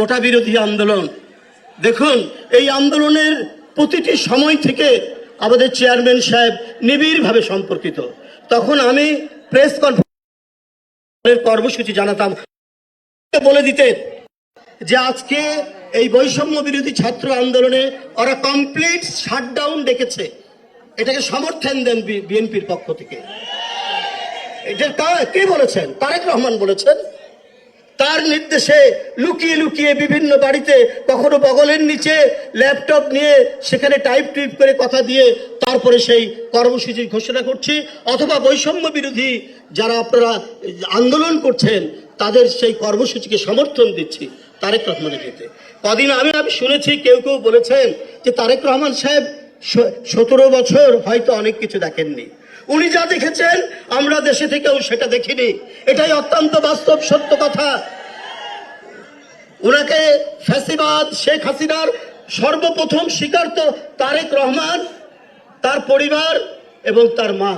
কোটা বিরোধী আন্দোলন। দেখুন, এই আন্দোলনের প্রতিটি সময় থেকে আমাদের চেয়ারম্যান সাহেব নিবিড়ভাবে সম্পর্কিত। তখন আমি প্রেস কনফারেন্সের কর্মসূচি জানাতাম, বলে দিতেন যে আজকে এই বৈষম্য বিরোধী ছাত্র আন্দোলনে ওরা কমপ্লিট শাটডাউন ডেকেছে, এটাকে সমর্থন দেন বিএনপির পক্ষ থেকে। এটা কে বলেছেন? তারেক রহমান বলেছেন। তার নির্দেশে লুকিয়ে লুকিয়ে বিভিন্ন বাড়িতে, কখনো বগলের নিচে ল্যাপটপ নিয়ে সেখানে টাইপ করে কথা দিয়ে তারপরে সেই কর্মসূচির ঘোষণা করছি, অথবা বৈষম্য বিরোধী যারা আপনারা আন্দোলন করছেন তাদের সেই কর্মসূচিকে সমর্থন দিচ্ছি তারেক রহমানের ক্ষেত্রে। কদিন আমি শুনেছি কেউ কেউ বলেছেন যে তারেক রহমান সাহেব 17 বছর হয়তো অনেক কিছু দেখেননি, উনি যা দেখেছেন আমরা দেশে থেকেও সেটা দেখিনি। এটাই অত্যন্ত বাস্তব সত্য কথা। ওনাকে ফ্যাসিবাদ শেখ হাসিনার সর্বপ্রথম শিকার তো তারেক রহমান, তার পরিবার এবং তার মা।